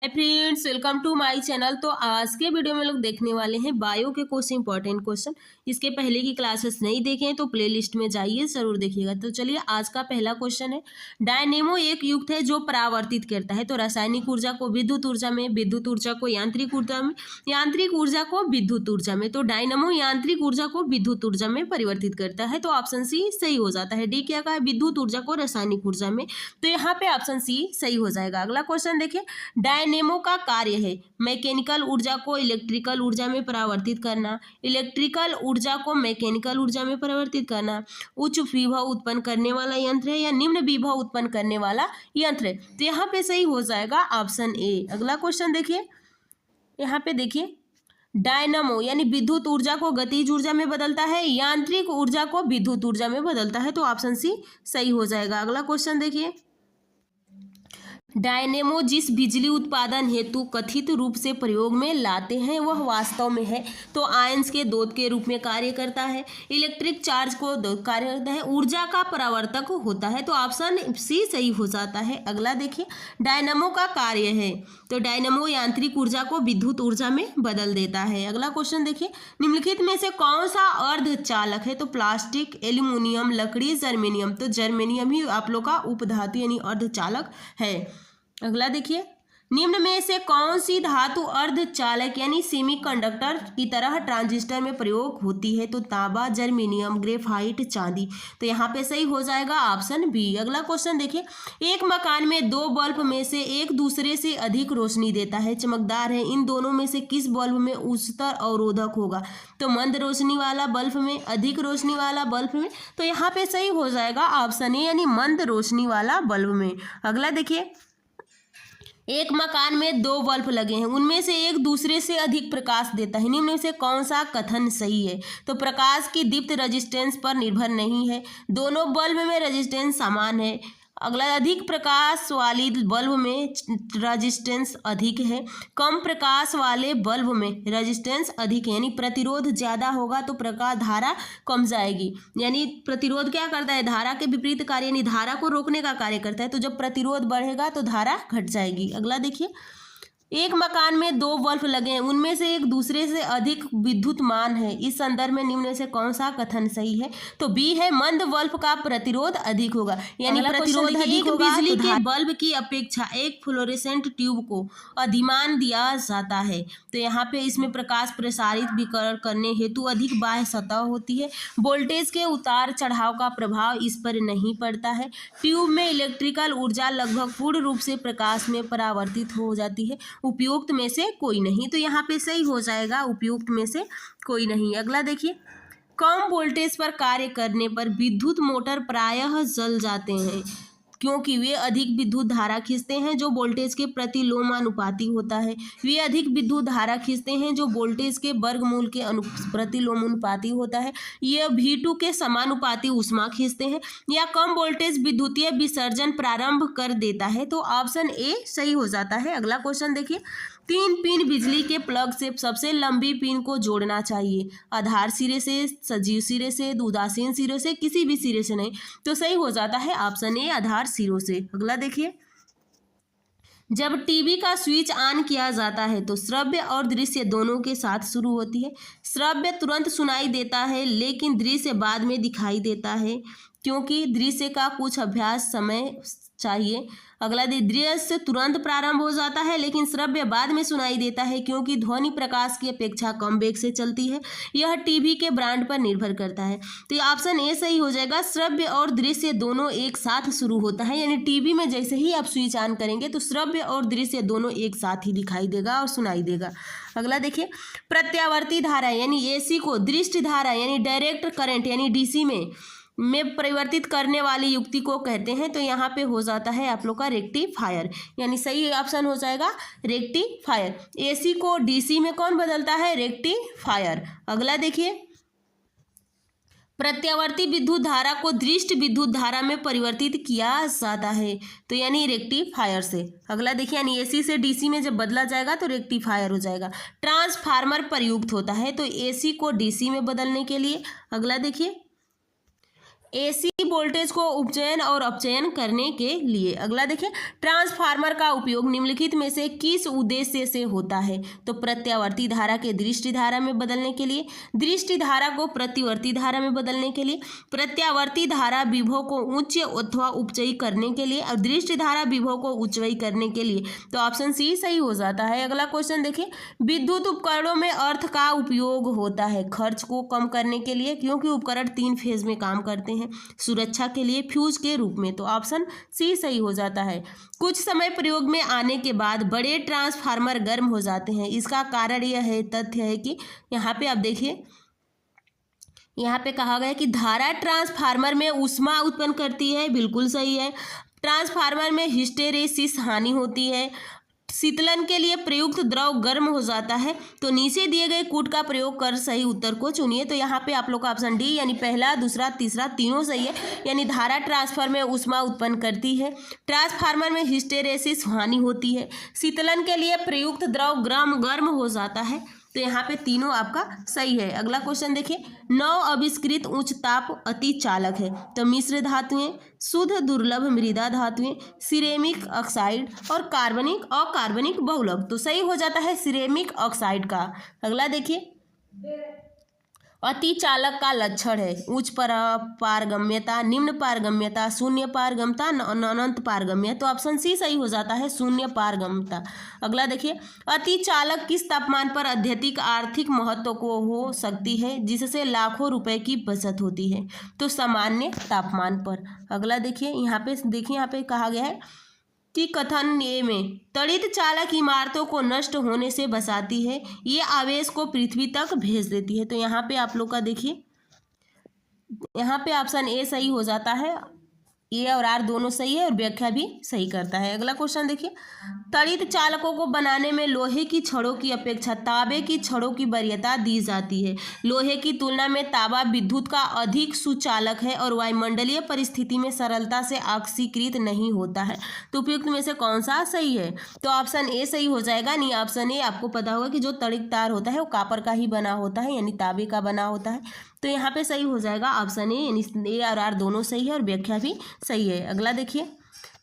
Hi friends, welcome to my channel. तो आज के वीडियो में लोग देखने वाले हैं बायो के कुछ इंपॉर्टेंट क्वेश्चन। इसके पहले की क्लासेस नहीं देखे हैं तो प्लेलिस्ट में जाइए, जरूर देखिएगा। तो चलिए, आज का पहला क्वेश्चन है, डायनेमो एक युक्त है जो परावर्तित करता है। तो रासायनिक ऊर्जा को विद्युत ऊर्जा में, विद्युत ऊर्जा को यांत्रिक ऊर्जा में, यांत्रिक ऊर्जा को विद्युत ऊर्जा में। तो डायनेमो यांत्रिक ऊर्जा को विद्युत ऊर्जा में परिवर्तित करता है। तो ऑप्शन सी सही हो जाता है। डी क्या कहा है? विद्युत ऊर्जा को रासायनिक ऊर्जा में। तो यहाँ पे ऑप्शन सी सही हो जाएगा। अगला क्वेश्चन देखिए, डायनेमो का कार्य है मैकेनिकल ऊर्जा को इलेक्ट्रिकल ऊर्जा में परिवर्तित करना, इलेक्ट्रिकल ऊर्जा को मैकेनिकल ऊर्जा में परिवर्तित करना। उच्च विभव उत्पन्न करने वाला यंत्र है या निम्न विभव उत्पन्न करने वाला यंत्र है? तो यहाँ पे सही हो जाएगा ऑप्शन ए। अगला क्वेश्चन देखिए, यहाँ पे देखिए, डायनामो यानी विद्युत ऊर्जा को गतिज ऊर्जा में बदलता है, यांत्रिक ऊर्जा को विद्युत ऊर्जा में बदलता है। तो ऑप्शन सी सही हो जाएगा। अगला क्वेश्चन देखिए, डायनेमो जिस बिजली उत्पादन हेतु कथित रूप से प्रयोग में लाते हैं वह वास्तव में है तो आयंस के दूत के रूप में कार्य करता है, इलेक्ट्रिक चार्ज को कार्य करता है, ऊर्जा का परावर्तक होता है। तो ऑप्शन सी सही हो जाता है। अगला देखिए, डायनेमो का कार्य है, तो डायनेमो यांत्रिक ऊर्जा को विद्युत ऊर्जा में बदल देता है। अगला क्वेश्चन देखिए, निम्नलिखित में से कौन सा अर्धचालक है? तो प्लास्टिक, एल्यूमिनियम, लकड़ी, जर्मेनियम। तो जर्मेनियम ही आप लोग का उपधातु यानी अर्धचालक है। अगला देखिए, निम्न में से कौन सी धातु अर्धचालक यानी सेमीकंडक्टर की तरह ट्रांजिस्टर में प्रयोग होती है? तो तांबा, जर्मेनियम, ग्रेफाइट, चांदी। तो यहाँ पे सही हो जाएगा ऑप्शन बी। अगला क्वेश्चन देखिए, एक मकान में दो बल्ब में से एक दूसरे से अधिक रोशनी देता है, चमकदार है, इन दोनों में से किस बल्ब में उच्चतर अवरोधक होगा? तो मंद रोशनी वाला बल्ब में, अधिक रोशनी वाला बल्ब में। तो यहाँ पे सही हो जाएगा ऑप्शन ए यानी मंद रोशनी वाला बल्ब में। अगला देखिए, एक मकान में दो बल्ब लगे हैं, उनमें से एक दूसरे से अधिक प्रकाश देता है, निम्न में से कौन सा कथन सही है? तो प्रकाश की दीप्त रजिस्टेंस पर निर्भर नहीं है, दोनों बल्ब में रजिस्टेंस समान है। अगला, अधिक प्रकाश वाली बल्ब में रजिस्टेंस अधिक है, कम प्रकाश वाले बल्ब में रजिस्टेंस अधिक है, यानी प्रतिरोध ज़्यादा होगा तो प्रकाश धारा कम जाएगी। यानी प्रतिरोध क्या करता है? धारा के विपरीत कार्य, यानी धारा को रोकने का कार्य करता है। तो जब प्रतिरोध बढ़ेगा तो धारा घट जाएगी। अगला देखिए, एक मकान में दो बल्ब लगे हैं, उनमें से एक दूसरे से अधिक विद्युत मान है, इस संदर्भ में निम्न में से कौन सा कथन सही है? तो बी है, मंद बल्ब का प्रतिरोध अधिक होगा, यानी प्रतिरोध अधिक होगा। बिजली के बल्ब की अपेक्षा एक फ्लोरेसेंट ट्यूब को अधिमान दिया जाता है। तो यहाँ पे इसमें प्रकाश प्रसारित विकिरण करने हेतु अधिक बाह्य सतह होती है, वोल्टेज के उतार चढ़ाव का प्रभाव इस पर नहीं पड़ता है, ट्यूब में इलेक्ट्रिकल ऊर्जा लगभग पूर्ण रूप से प्रकाश में परावर्तित हो जाती है, उपयुक्त में से कोई नहीं। तो यहाँ पे सही हो जाएगा उपयुक्त में से कोई नहीं। अगला देखिए, कम वोल्टेज पर कार्य करने पर विद्युत मोटर प्रायः जल जाते हैं क्योंकि वे अधिक विद्युत धारा खींचते हैं जो वोल्टेज के प्रतिलोमानुपाती होता है। वे अधिक विद्युत धारा खींचते हैं जो वोल्टेज के वर्गमूल के प्रतिलोमानुपाती होता है। ये V2 के समानुपाती ऊष्मा खींचते हैं, या कम वोल्टेज विद्युतीय विसर्जन प्रारंभ कर देता है। तो ऑप्शन ए सही हो जाता है। अगला क्वेश्चन देखिए, तीन पिन बिजली के प्लग से सबसे लंबी पिन को जोड़ना चाहिए, आधार सिरे से, सजीव सिरे से, उदासीन सिरे से, किसी भी सिरे से नहीं। तो सही हो जाता है ऑप्शन ए आधार सिरों से। अगला देखिए, जब टीवी का स्विच ऑन किया जाता है तो श्रव्य और दृश्य दोनों के साथ शुरू होती है। श्रव्य तुरंत सुनाई देता है लेकिन दृश्य बाद में दिखाई देता है क्योंकि दृश्य का कुछ अभ्यास समय चाहिए। अगला, दृश्य तुरंत प्रारंभ हो जाता है लेकिन श्रव्य बाद में सुनाई देता है क्योंकि ध्वनि प्रकाश की अपेक्षा कम वेग से चलती है। यह टीवी के ब्रांड पर निर्भर करता है। तो ये ऑप्शन ए सही हो जाएगा, श्रव्य और दृश्य दोनों एक साथ शुरू होता है, यानी टीवी में जैसे ही आप स्विच ऑन करेंगे तो श्रव्य और दृश्य दोनों एक साथ ही दिखाई देगा और सुनाई देगा। अगला देखिए, प्रत्यावर्ती धारा यानी एसी को दृष्टि धारा यानी डायरेक्ट करंट यानी डीसी में परिवर्तित करने वाली युक्ति को कहते हैं। तो यहाँ पे हो जाता है आप लोग का रेक्टिफायर, यानी सही ऑप्शन हो जाएगा रेक्टिफायर। एसी को डीसी में कौन बदलता है? रेक्टिफायर। अगला देखिए, प्रत्यावर्ती विद्युत धारा को दृष्ट विद्युत धारा में परिवर्तित किया जाता है, तो यानी रेक्टिफायर से। अगला देखिए, यानी एसी से डीसी में जब बदला जाएगा तो रेक्टिफायर हो जाएगा। ट्रांसफार्मर प्रयुक्त होता है तो एसी को डीसी में बदलने के लिए। अगला देखिए, एसी वोल्टेज को उपचयन और अपचयन करने के लिए। अगला देखिए, ट्रांसफार्मर का उपयोग निम्नलिखित में से किस उद्देश्य से होता है? तो प्रत्यावर्ती धारा के दृष्टि धारा में बदलने के लिए, दृष्टि धारा को प्रतिवर्ती धारा में बदलने के लिए, प्रत्यावर्ती धारा विभव को उच्च अथवा उपचयी करने के लिए, और दृष्टि धारा विभव को उच्चयी करने के लिए। तो ऑप्शन सी सही हो जाता है। अगला क्वेश्चन देखिए, विद्युत उपकरणों में अर्थ का उपयोग होता है खर्च को कम करने के लिए, क्योंकि उपकरण 3 फेज में काम करते हैं, सुरक्षा के लिए, फ्यूज के रूप में। तो ऑप्शन सी सही हो जाता है। कुछ समय प्रयोग में आने के बाद बड़े ट्रांसफार्मर गर्म हो जाते हैं। इसका कारण यह है, तथ्य है कि यहाँ पे आप देखिए, यहाँ पे कहा गया कि धारा ट्रांसफार्मर में ऊष्मा उत्पन्न करती है, बिल्कुल सही है। ट्रांसफार्मर में हिस्टेरेसिस हानि होती है। शीतलन के लिए प्रयुक्त द्रव गर्म हो जाता है। तो नीचे दिए गए कूट का प्रयोग कर सही उत्तर को चुनिए। तो यहाँ पे आप लोग का ऑप्शन डी यानी पहला, दूसरा, तीसरा तीनों सही है। यानी धारा ट्रांसफर में ऊष्मा उत्पन्न करती है, ट्रांसफार्मर में हिस्टेरेसिस हानि होती है, शीतलन के लिए प्रयुक्त द्रव गर्म हो जाता है। तो यहाँ पे तीनों आपका सही है। अगला क्वेश्चन देखिए, 9 आविष्कृत उच्च ताप अति चालक है। तो मिश्र धातुएं, शुद्ध दुर्लभ मृदा धातुएं, सिरेमिक ऑक्साइड और कार्बनिक बहुलक। तो सही हो जाता है सिरेमिक ऑक्साइड का। अगला देखिए, अति चालक का लक्षण है उच्च पारगम्यता, निम्न पारगम्यता, शून्य पारगम्यता, अनंत पारगम्य। तो ऑप्शन सी सही हो जाता है शून्य पारगम्यता। अगला देखिए, अति चालक किस तापमान पर अत्यधिक आर्थिक महत्व को हो सकती है जिससे लाखों रुपए की बचत होती है? तो सामान्य तापमान पर। अगला देखिए, यहाँ पे कहा गया है कि कथन ए में त्वरित चालक इमारतों को नष्ट होने से बचाती है, ये आवेश को पृथ्वी तक भेज देती है। तो यहाँ पे आप लोग का देखिए, यहाँ पे ऑप्शन ए सही हो जाता है। ए और आर दोनों सही है और व्याख्या भी सही करता है। अगला क्वेश्चन देखिए, त्वरित चालकों को बनाने में लोहे की छड़ों की अपेक्षा तांबे की छड़ों की वरीयता दी जाती है। लोहे की तुलना में तांबा विद्युत का अधिक सुचालक है और वायुमंडलीय परिस्थिति में सरलता से ऑक्सीकृत नहीं होता है। तो उपयुक्त में से कौन सा सही है? तो ऑप्शन ए सही हो जाएगा। नहीं, ऑप्शन ए आपको पता होगा कि जो त्वरित तार होता है वो कॉपर का ही बना होता है, यानी तांबे का बना होता है। तो यहाँ पे सही हो जाएगा ऑप्शन ए, यानी ए और आर दोनों सही है और व्याख्या भी सही है। अगला देखिए,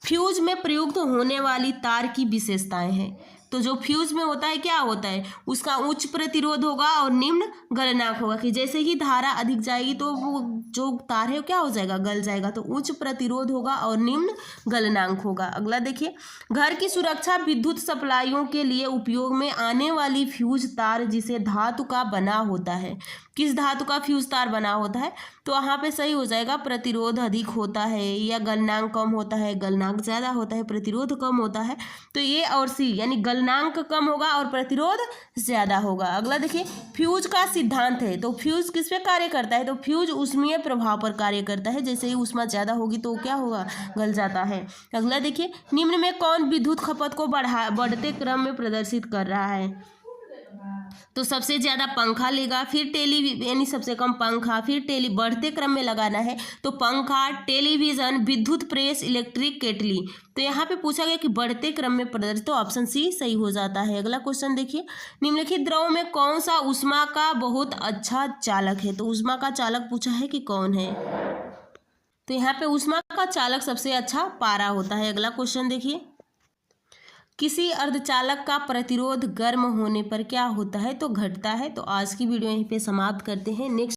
फ्यूज में प्रयुक्त होने वाली तार की विशेषताएं हैं। तो जो फ्यूज में होता है क्या होता है, उसका उच्च प्रतिरोध होगा और निम्न गलनांक होगा, कि जैसे ही धारा अधिक जाएगी तो वो जो तार है क्या हो जाएगा, गल जाएगा। तो उच्च प्रतिरोध होगा और निम्न गलनांक होगा। अगला देखिए, घर की सुरक्षा विद्युत सप्लाइयों के लिए उपयोग में आने वाली फ्यूज तार जिसे धातु का बना होता है, किस धातु का फ्यूज तार बना होता है? तो वहाँ पे सही हो जाएगा प्रतिरोध अधिक होता है या गलनांक कम होता है, गलनांक ज़्यादा होता है, प्रतिरोध कम होता है। तो ए और सी, यानी गलनांक कम होगा और प्रतिरोध ज़्यादा होगा। अगला देखिए, फ्यूज का सिद्धांत है। तो फ्यूज किस पे कार्य करता है? तो फ्यूज ऊष्मीय प्रभाव पर कार्य करता है। जैसे ही ऊष्मा ज़्यादा होगी तो क्या होगा, गल जाता है। अगला देखिए, निम्न में कौन विद्युत खपत को बढ़ते क्रम में प्रदर्शित कर रहा है? तो सबसे ज़्यादा पंखा लेगा, फिर यानी सबसे कम पंखा, फिर बढ़ते क्रम में लगाना है तो पंखा, टेलीविज़न, विद्युत प्रेस, इलेक्ट्रिक केटली। तो यहाँ पे पूछा गया कि बढ़ते क्रम में प्रदर्शित, तो ऑप्शन सी सही हो जाता है। अगला क्वेश्चन देखिए, निम्नलिखित द्रव में कौन सा ऊष्मा का बहुत अच्छा चालक है? तो ऊष्मा का चालक पूछा है कि कौन है? तो यहाँ पे ऊष्मा का चालक सबसे अच्छा पारा होता है। अगला क्वेश्चन देखिए, किसी अर्धचालक का प्रतिरोध गर्म होने पर क्या होता है? तो घटता है। तो आज की वीडियो यहीं पे समाप्त करते हैं। नेक्स्ट